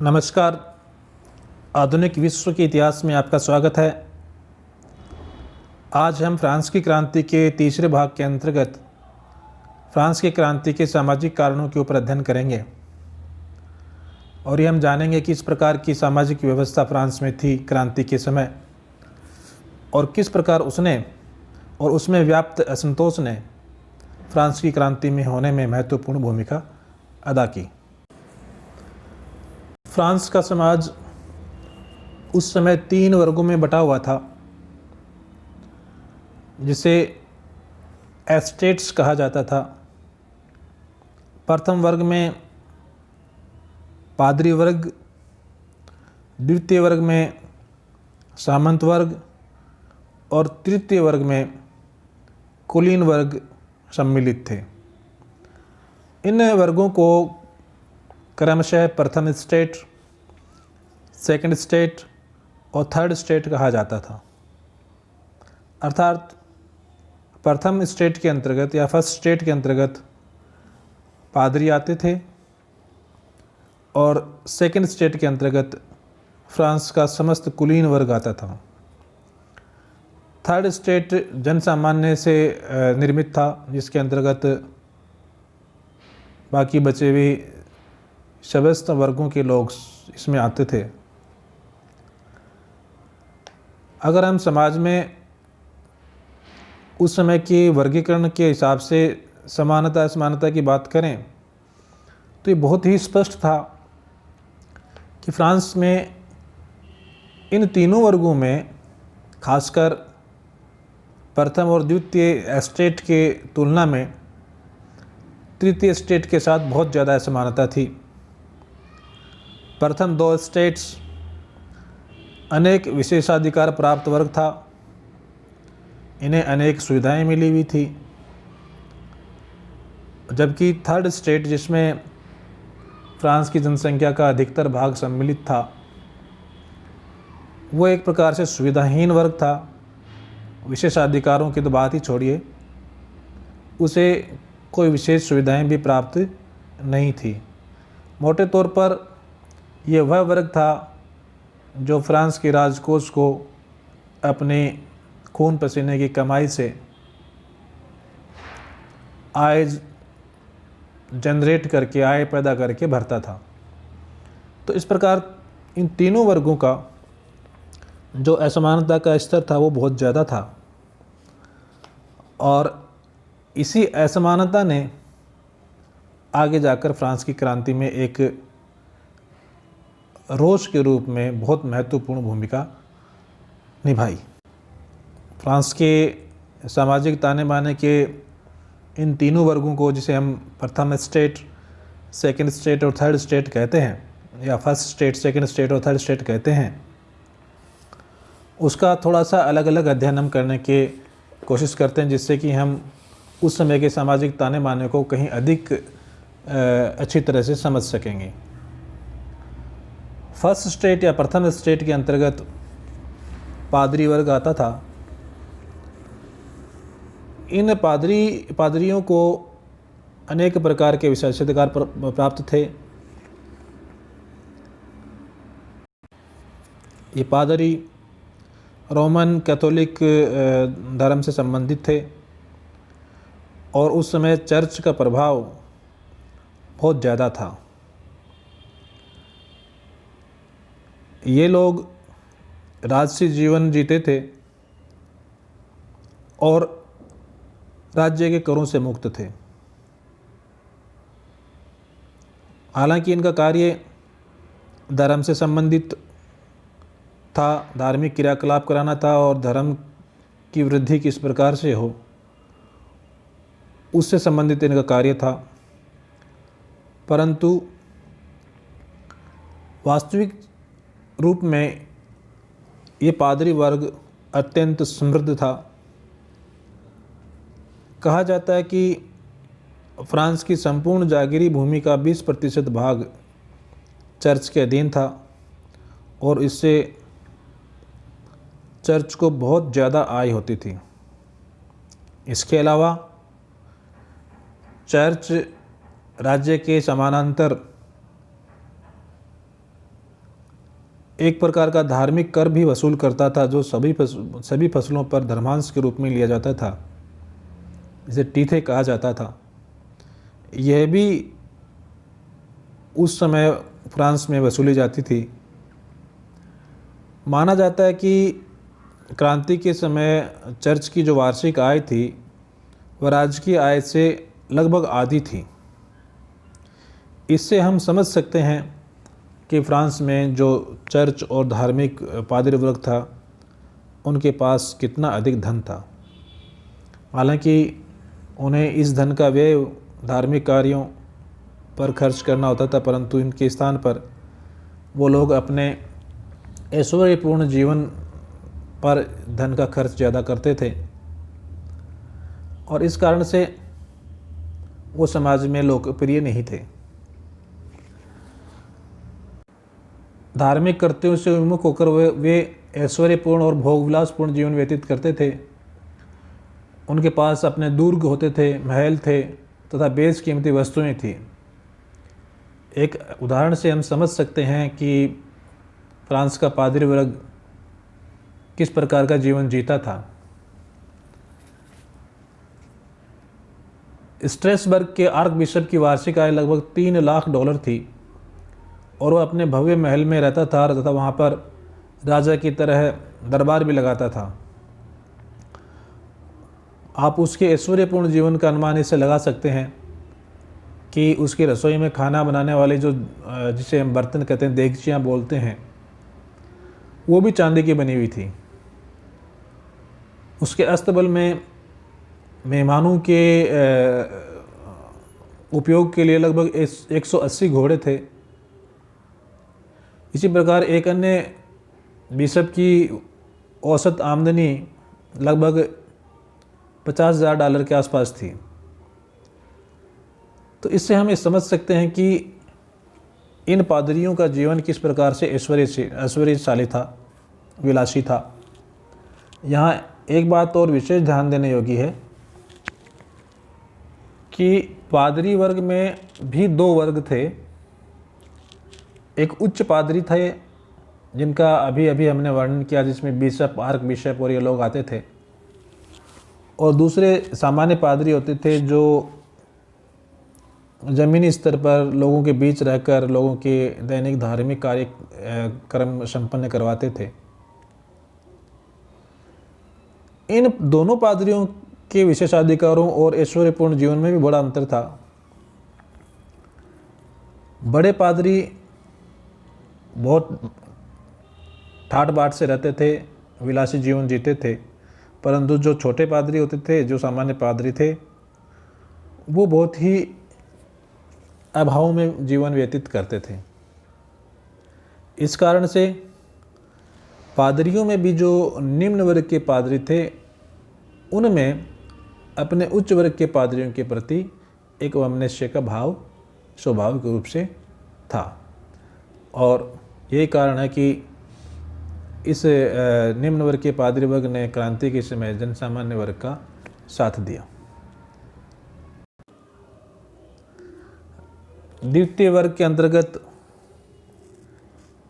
नमस्कार। आधुनिक विश्व के इतिहास में आपका स्वागत है। आज हम फ्रांस की क्रांति के तीसरे भाग के अंतर्गत फ्रांस की क्रांति के सामाजिक कारणों के ऊपर अध्ययन करेंगे और ये हम जानेंगे कि इस प्रकार की सामाजिक व्यवस्था फ्रांस में थी क्रांति के समय और किस प्रकार उसने और उसमें व्याप्त असंतोष ने फ्रांस की क्रांति में होने में महत्वपूर्ण भूमिका अदा की। फ्रांस का समाज उस समय 3 वर्गों में बटा हुआ था, जिसे एस्टेट्स कहा जाता था। प्रथम वर्ग में पादरी वर्ग, द्वितीय वर्ग में सामंत वर्ग और तृतीय वर्ग में कुलीन वर्ग सम्मिलित थे। इन वर्गों को क्रमशः प्रथम स्टेट, सेकंड स्टेट और थर्ड स्टेट कहा जाता था। अर्थात प्रथम स्टेट के अंतर्गत या फर्स्ट स्टेट के अंतर्गत पादरी आते थे और सेकंड स्टेट के अंतर्गत फ्रांस का समस्त कुलीन वर्ग आता था। थर्ड स्टेट जनसामान्य से निर्मित था, जिसके अंतर्गत बाकी बचे हुए समस्त वर्गों के लोग इसमें आते थे। अगर हम समाज में उस समय के वर्गीकरण के हिसाब से समानता असमानता की बात करें तो ये बहुत ही स्पष्ट था कि फ्रांस में इन तीनों वर्गों में खासकर प्रथम और द्वितीय स्टेट के तुलना में तृतीय स्टेट के साथ बहुत ज़्यादा असमानता थी। प्रथम 2 स्टेट्स अनेक विशेषाधिकार प्राप्त वर्ग था, इन्हें अनेक सुविधाएं मिली हुई थी, जबकि थर्ड स्टेट जिसमें फ्रांस की जनसंख्या का अधिकतर भाग सम्मिलित था, वो एक प्रकार से सुविधाहीन वर्ग था। विशेषाधिकारों की तो बात ही छोड़िए, उसे कोई विशेष सुविधाएं भी प्राप्त नहीं थी। मोटे तौर पर यह वह वर्ग था जो फ्रांस के राजकोष को अपने खून पसीने की कमाई से आय जनरेट करके, आय पैदा करके भरता था। तो इस प्रकार इन तीनों वर्गों का जो असमानता का स्तर था वो बहुत ज़्यादा था और इसी असमानता ने आगे जाकर फ्रांस की क्रांति में एक रोष के रूप में बहुत महत्वपूर्ण भूमिका निभाई। फ्रांस के सामाजिक ताने बाने के इन तीनों वर्गों को, जिसे हम प्रथम स्टेट, सेकंड स्टेट और थर्ड स्टेट कहते हैं, या फर्स्ट स्टेट, सेकंड स्टेट और थर्ड स्टेट कहते हैं, उसका थोड़ा सा अलग अलग अध्ययन हम करने की कोशिश करते हैं, जिससे कि हम उस समय के सामाजिक ताने बाने को कहीं अधिक अच्छी तरह से समझ सकेंगे। फर्स्ट स्टेट या प्रथम स्टेट के अंतर्गत पादरी वर्ग आता था। इन पादरियों को अनेक प्रकार के विशेषाधिकार प्राप्त थे। ये पादरी रोमन कैथोलिक धर्म से संबंधित थे और उस समय चर्च का प्रभाव बहुत ज़्यादा था। ये लोग राजसी जीवन जीते थे और राज्य के करों से मुक्त थे। हालांकि इनका कार्य धर्म से संबंधित था, धार्मिक क्रियाकलाप कराना था और धर्म की वृद्धि किस प्रकार से हो उससे संबंधित इनका कार्य था। परंतु वास्तविक रूप में ये पादरी वर्ग अत्यंत समृद्ध था। कहा जाता है कि फ्रांस की संपूर्ण जागीरी भूमि का 20% भाग चर्च के अधीन था और इससे चर्च को बहुत ज़्यादा आय होती थी। इसके अलावा चर्च राज्य के समानांतर एक प्रकार का धार्मिक कर भी वसूल करता था, जो सभी फसलों पर धर्मांश के रूप में लिया जाता था, इसे टीथे कहा जाता था। यह भी उस समय फ्रांस में वसूली जाती थी। माना जाता है कि क्रांति के समय चर्च की जो वार्षिक आय थी वह राजकीय आय से लगभग आधी थी। इससे हम समझ सकते हैं कि फ्रांस में जो चर्च और धार्मिक पादरी वर्ग था उनके पास कितना अधिक धन था। हालांकि उन्हें इस धन का व्यय धार्मिक कार्यों पर खर्च करना होता था, परंतु इनके स्थान पर वो लोग अपने ऐश्वर्यपूर्ण जीवन पर धन का खर्च ज़्यादा करते थे और इस कारण से वो समाज में लोकप्रिय नहीं थे। धार्मिक कर्तव्यों से विमुख होकर वे ऐश्वर्यपूर्ण और भोगविलासपूर्ण जीवन व्यतीत करते थे। उनके पास अपने दुर्ग होते थे, महल थे तथा बेशकीमती वस्तुएं थी। एक उदाहरण से हम समझ सकते हैं कि फ्रांस का पादरी वर्ग किस प्रकार का जीवन जीता था। स्ट्रेसबर्ग के आर्क बिशप की वार्षिक आय लगभग $3 लाख थी और वह अपने भव्य महल में रहता था तथा वहाँ पर राजा की तरह दरबार भी लगाता था। आप उसके ऐश्वर्यपूर्ण जीवन का अनुमान इससे लगा सकते हैं कि उसकी रसोई में खाना बनाने वाले जो जिसे हम बर्तन कहते हैं, देगचियाँ बोलते हैं, वो भी चांदी की बनी हुई थी। उसके अस्तबल में मेहमानों के उपयोग के लिए लगभग 180 घोड़े थे। इसी प्रकार एक अन्य बिशप की औसत आमदनी लगभग $50,000 के आसपास थी। तो इससे हम ये समझ सकते हैं कि इन पादरियों का जीवन किस प्रकार से ऐश्वर्यशाली था, विलासी था। यहाँ एक बात और विशेष ध्यान देने योग्य है कि पादरी वर्ग में भी 2 वर्ग थे। एक उच्च पादरी थे जिनका अभी हमने वर्णन किया, जिसमें बिशप, आर्क बिशप और ये लोग आते थे, और दूसरे सामान्य पादरी होते थे जो ज़मीनी स्तर पर लोगों के बीच रहकर लोगों के दैनिक धार्मिक कार्यक्रम संपन्न करवाते थे। इन दोनों पादरियों के विशेषाधिकारों और ऐश्वर्यपूर्ण जीवन में भी बड़ा अंतर था। बड़े पादरी बहुत ठाट बाट से रहते थे, विलासी जीवन जीते थे, परंतु जो छोटे पादरी होते थे, जो सामान्य पादरी थे, वो बहुत ही अभाव में जीवन व्यतीत करते थे। इस कारण से पादरियों में भी जो निम्न वर्ग के पादरी थे, उनमें अपने उच्च वर्ग के पादरियों के प्रति एक वैमनस्य का भाव स्वाभाविक रूप से था, और यही कारण है कि इस निम्न वर्ग के पादरी वर्ग ने क्रांति के समय जनसामान्य वर्ग का साथ दिया। द्वितीय वर्ग के अंतर्गत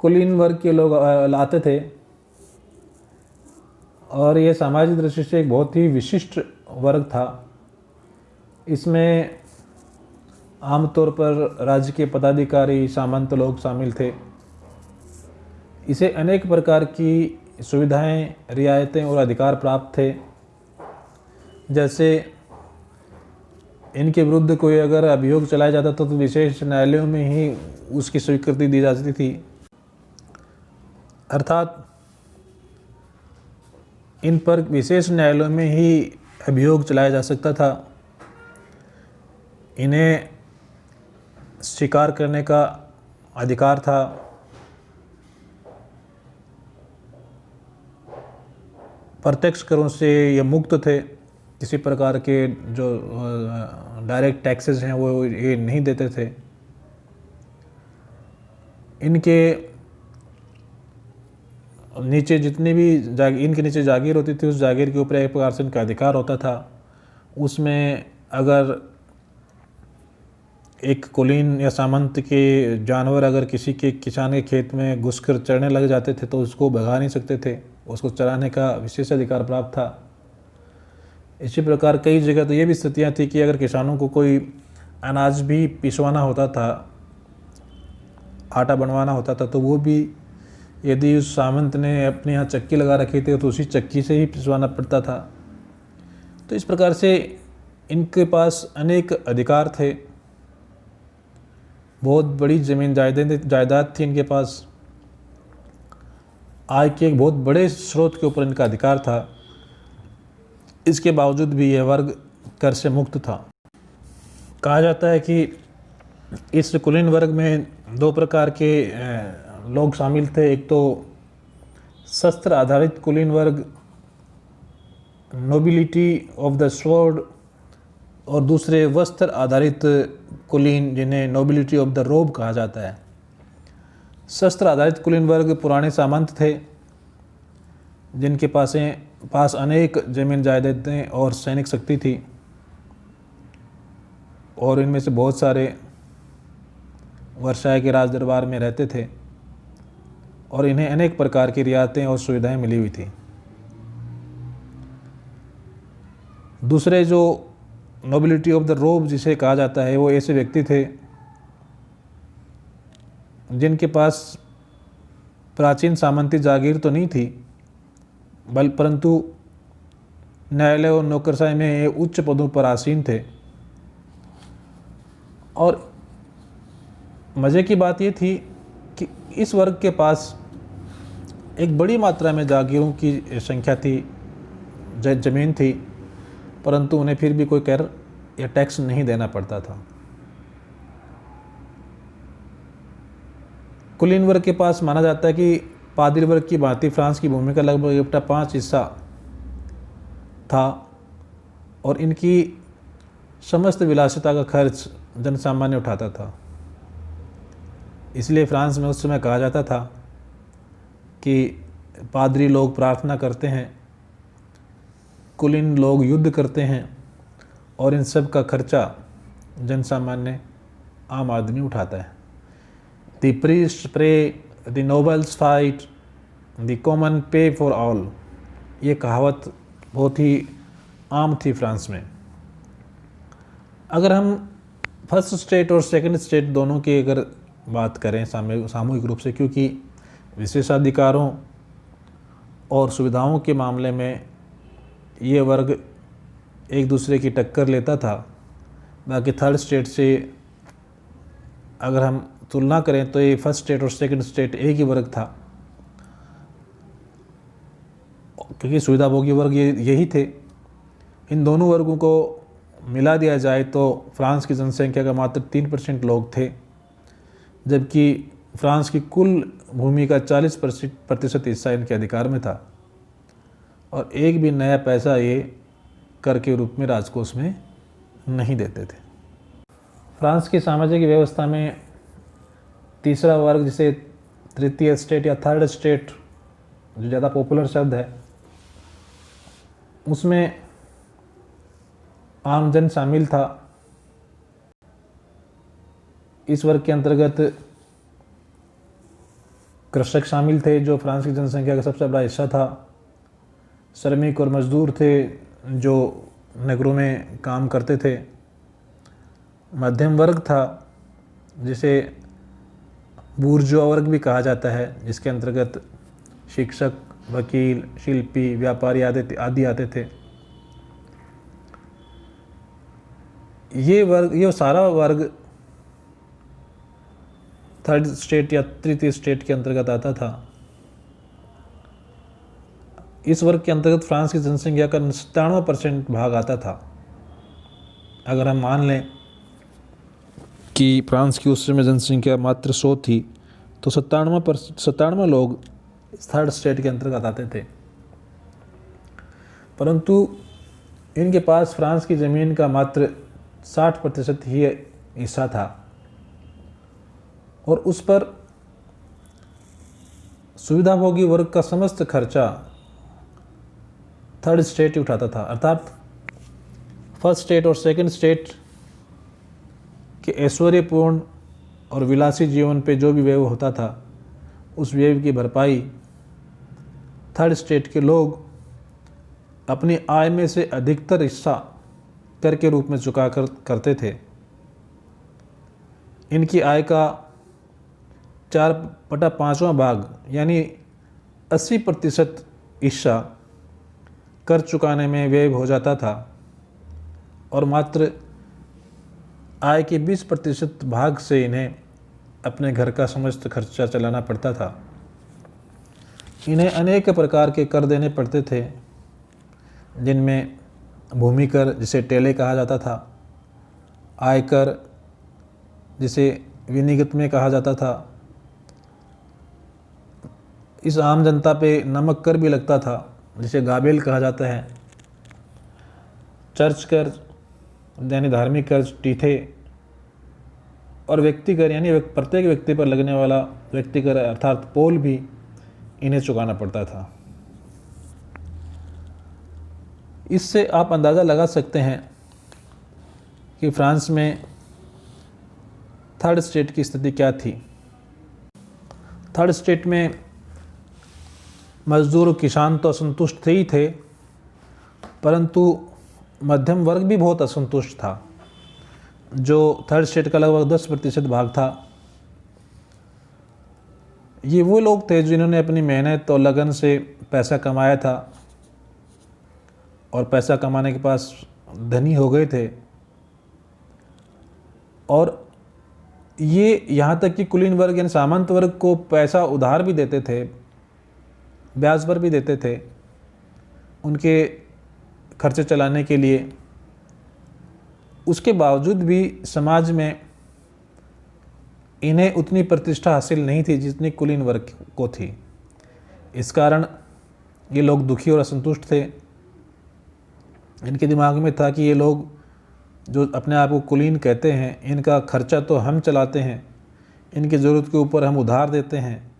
कुलीन वर्ग के लोग आते थे और यह सामाजिक दृष्टि से एक बहुत ही विशिष्ट वर्ग था। इसमें आमतौर पर राज्य के पदाधिकारी, सामंत लोग शामिल थे। इसे अनेक प्रकार की सुविधाएं, रियायतें और अधिकार प्राप्त थे। जैसे इनके विरुद्ध कोई अगर अभियोग चलाया जाता था तो विशेष न्यायालयों में ही उसकी स्वीकृति दी जाती थी। अर्थात इन पर विशेष न्यायालयों में ही अभियोग चलाया जा सकता था। इन्हें स्वीकार करने का अधिकार था। प्रत्यक्ष करों से ये मुक्त थे। किसी प्रकार के जो डायरेक्ट टैक्सेस हैं वो ये नहीं देते थे। इनके नीचे जितनी भी इनके नीचे जागीर होती थी, उस जागीर के ऊपर एक प्रकार से इनका अधिकार होता था। उसमें अगर एक कुलीन या सामंत के जानवर अगर किसी के किसान के खेत में घुसकर चरने लग जाते थे तो उसको भगा नहीं सकते थे, उसको चराने का विशेष अधिकार प्राप्त था। इसी प्रकार कई जगह तो ये भी स्थितियाँ थी कि अगर किसानों को कोई अनाज भी पिसवाना होता था, आटा बनवाना होता था, तो वो भी यदि उस सामंत ने अपने यहाँ चक्की लगा रखी थी तो उसी चक्की से ही पिसवाना पड़ता था। तो इस प्रकार से इनके पास अनेक अधिकार थे, बहुत बड़ी ज़मीन जायदाद थी इनके पास, आय के एक बहुत बड़े स्रोत के ऊपर इनका अधिकार था। इसके बावजूद भी यह वर्ग कर से मुक्त था। कहा जाता है कि इस कुलीन वर्ग में दो प्रकार के लोग शामिल थे। एक तो शस्त्र आधारित कुलीन वर्ग, नोबिलिटी ऑफ द स्वॉर्ड, और दूसरे वस्त्र आधारित कुलीन जिन्हें नोबिलिटी ऑफ द रोब कहा जाता है। शस्त्र आधारित कुलीन वर्ग पुराने सामंत थे जिनके पास अनेक जमीन जायदादें और सैनिक शक्ति थी, और इनमें से बहुत सारे वर्साय के राज दरबार में रहते थे और इन्हें अनेक प्रकार की रियायतें और सुविधाएं मिली हुई थी। दूसरे जो नोबिलिटी ऑफ द रोब जिसे कहा जाता है, वो ऐसे व्यक्ति थे जिनके पास प्राचीन सामंती जागीर तो नहीं थी, परंतु न्यायालय और नौकरशाही में ये उच्च पदों पर आसीन थे। और मज़े की बात ये थी कि इस वर्ग के पास एक बड़ी मात्रा में जागीरों की संख्या थी, ज़मीन थी, परंतु उन्हें फिर भी कोई कर या टैक्स नहीं देना पड़ता था। कुलीन वर्ग के पास माना जाता है कि पादरी वर्ग की भांति फ्रांस की भूमि का लगभग 1/5 हिस्सा था, और इनकी समस्त विलासिता का खर्च जनसामान्य उठाता था। इसलिए फ्रांस में उस समय कहा जाता था कि पादरी लोग प्रार्थना करते हैं, कुलीन लोग युद्ध करते हैं, और इन सब का खर्चा जनसामान्य आम आदमी उठाता है। The priest pray, the nobles fight, the common pay for all, ये कहावत बहुत ही आम थी फ्रांस में। अगर हम फर्स्ट स्टेट और सेकंड स्टेट दोनों की अगर बात करें सामूहिक रूप से, क्योंकि विशेषाधिकारों और सुविधाओं के मामले में ये वर्ग एक दूसरे की टक्कर लेता था, बाकी थर्ड स्टेट से अगर हम तुलना करें तो ये फर्स्ट स्टेट और सेकंड स्टेट एक ही वर्ग था, क्योंकि सुविधाभोगी वर्ग यही थे। इन दोनों वर्गों को मिला दिया जाए तो फ्रांस की जनसंख्या का मात्र 3% लोग थे, जबकि फ्रांस की कुल भूमि का 40% हिस्सा इनके अधिकार में था, और एक भी नया पैसा ये कर के रूप में राजकोष में नहीं देते थे। फ्रांस की सामाजिक व्यवस्था में तीसरा वर्ग, जिसे तृतीय स्टेट या थर्ड स्टेट जो ज़्यादा पॉपुलर शब्द है, उसमें आमजन शामिल था। इस वर्ग के अंतर्गत कृषक शामिल थे जो फ्रांस की जनसंख्या का सबसे बड़ा हिस्सा था, श्रमिक और मजदूर थे जो नगरों में काम करते थे, मध्यम वर्ग था जिसे बूर्जुआ वर्ग भी कहा जाता है, जिसके अंतर्गत शिक्षक, वकील, शिल्पी, व्यापारी आदि आते थे। ये सारा वर्ग थर्ड स्टेट या तृतीय स्टेट के अंतर्गत आता था। इस वर्ग के अंतर्गत फ्रांस की जनसंख्या का 97% भाग आता था। अगर हम मान लें कि फ्रांस की उस समय जनसंख्या मात्र 100 थी, तो 97 लोग थर्ड स्टेट के अंतर्गत आते थे। परंतु इनके पास फ्रांस की ज़मीन का मात्र 60% ही हिस्सा था, और उस पर सुविधाभोगी वर्ग का समस्त खर्चा थर्ड स्टेट ही उठाता था। अर्थात फर्स्ट स्टेट और सेकंड स्टेट कि ऐश्वर्यपूर्ण और विलासी जीवन पे जो भी व्यय होता था, उस व्यय की भरपाई थर्ड स्टेट के लोग अपनी आय में से अधिकतर हिस्सा कर के रूप में चुका कर करते थे। इनकी आय का 4/5वां भाग यानी 80% हिस्सा कर चुकाने में व्यय हो जाता था और मात्र आय के 20% भाग से इन्हें अपने घर का समस्त खर्चा चलाना पड़ता था। इन्हें अनेक प्रकार के कर देने पड़ते थे, जिनमें भूमि कर जिसे टेले कहा जाता था, आयकर जिसे विनिगत में कहा जाता था, इस आम जनता पे नमक कर भी लगता था जिसे गाबेल कहा जाता है, चर्च कर यानी धार्मिक कर्ज टीथे, और व्यक्ति कर यानी प्रत्येक व्यक्ति पर लगने वाला व्यक्ति कर अर्थात पोल भी इन्हें चुकाना पड़ता था। इससे आप अंदाज़ा लगा सकते हैं कि फ्रांस में थर्ड स्टेट की स्थिति क्या थी। थर्ड स्टेट में मजदूर किसान तो असंतुष्ट थे ही थे, परंतु मध्यम वर्ग भी बहुत असंतुष्ट था, जो थर्ड स्टेट का लगभग 10% भाग था। ये वो लोग थे जिन्होंने अपनी मेहनत और लगन से पैसा कमाया था और पैसा कमाने के पास धनी हो गए थे, और ये यहाँ तक कि कुलीन वर्ग यानी सामंत वर्ग को पैसा उधार भी देते थे, ब्याज पर भी देते थे उनके खर्चे चलाने के लिए। उसके बावजूद भी समाज में इन्हें उतनी प्रतिष्ठा हासिल नहीं थी जितनी कुलीन वर्ग को थी। इस कारण ये लोग दुखी और असंतुष्ट थे। इनके दिमाग में था कि ये लोग जो अपने आप को कुलीन कहते हैं, इनका खर्चा तो हम चलाते हैं, इनकी ज़रूरत के ऊपर हम उधार देते हैं।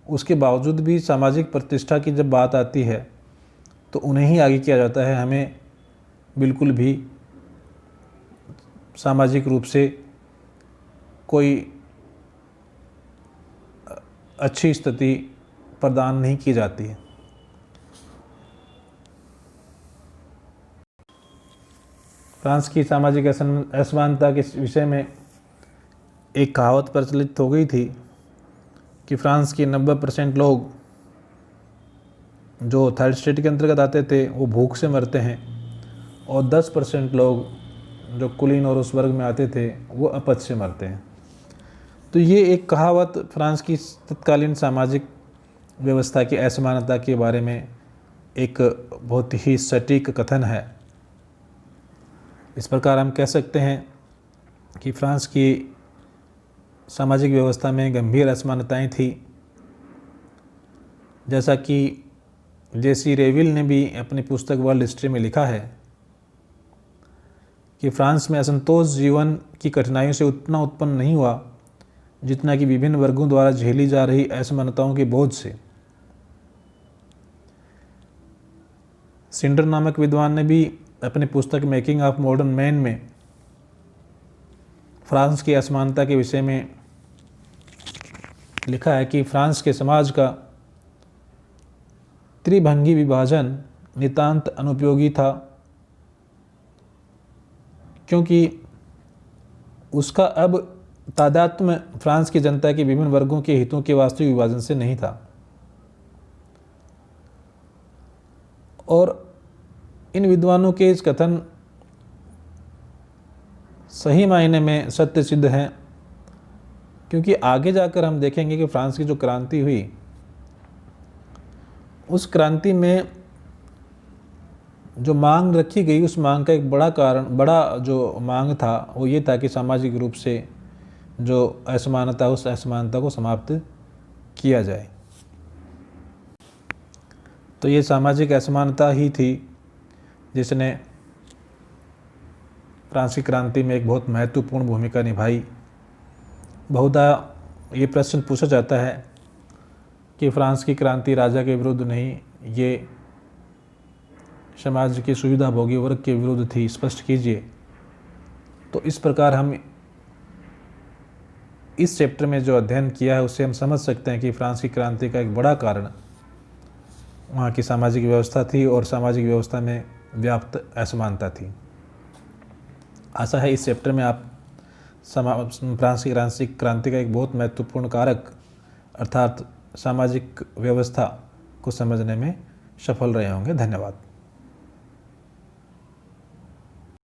उसके बावजूद भी सामाजिक प्रतिष्ठा की जब बात आती है तो उन्हें ही आगे किया जाता है। हमें बिल्कुल भी सामाजिक रूप से कोई अच्छी स्थिति प्रदान नहीं की जाती है। फ्रांस की सामाजिक असमानता के विषय में एक कहावत प्रचलित हो गई थी कि फ्रांस के 90% लोग जो थर्ड स्टेट के अंतर्गत आते थे वो भूख से मरते हैं, और 10% लोग जो कुलीन और उस वर्ग में आते थे वो अपच से मरते हैं। तो ये एक कहावत फ्रांस की तत्कालीन सामाजिक व्यवस्था की असमानता के बारे में एक बहुत ही सटीक कथन है। इस प्रकार हम कह सकते हैं कि फ्रांस की सामाजिक व्यवस्था में गंभीर असमानताएं थी। जैसा कि जेसी रेविल ने भी अपनी पुस्तक वर्ल्ड हिस्ट्री में लिखा है कि फ्रांस में असंतोष जीवन की कठिनाइयों से उतना उत्पन्न नहीं हुआ जितना कि विभिन्न वर्गों द्वारा झेली जा रही असमानताओं के बोझ से। सिंडर नामक विद्वान ने भी अपनी पुस्तक मेकिंग ऑफ मॉडर्न मैन में फ्रांस की असमानता के विषय में लिखा है कि फ्रांस के समाज का त्रिभंगी विभाजन नितांत अनुपयोगी था, क्योंकि उसका अब तादात्म्य फ्रांस की जनता के विभिन्न वर्गों के हितों के वास्तविक विभाजन से नहीं था। और इन विद्वानों के इस कथन सही मायने में सत्य सिद्ध हैं, क्योंकि आगे जाकर हम देखेंगे कि फ्रांस की जो क्रांति हुई, उस क्रांति में जो मांग रखी गई, उस मांग का एक बड़ा जो मांग था वो ये था कि सामाजिक रूप से जो असमानता, उस असमानता को समाप्त किया जाए। तो ये सामाजिक असमानता ही थी जिसने फ्रांसीसी क्रांति में एक बहुत महत्वपूर्ण भूमिका निभाई। बहुधा ये प्रश्न पूछा जाता है कि फ्रांस की क्रांति राजा के विरुद्ध नहीं, ये समाज के सुविधाभोगी वर्ग के विरुद्ध थी, स्पष्ट कीजिए। तो इस प्रकार हम इस चैप्टर में जो अध्ययन किया है उससे हम समझ सकते हैं कि फ्रांस की क्रांति का एक बड़ा कारण वहाँ की सामाजिक व्यवस्था थी और सामाजिक व्यवस्था में व्याप्त असमानता थी। आशा है इस चैप्टर में आप फ्रांस की क्रांति का एक बहुत महत्वपूर्ण कारक अर्थात सामाजिक व्यवस्था को समझने में सफल रहे होंगे। धन्यवाद।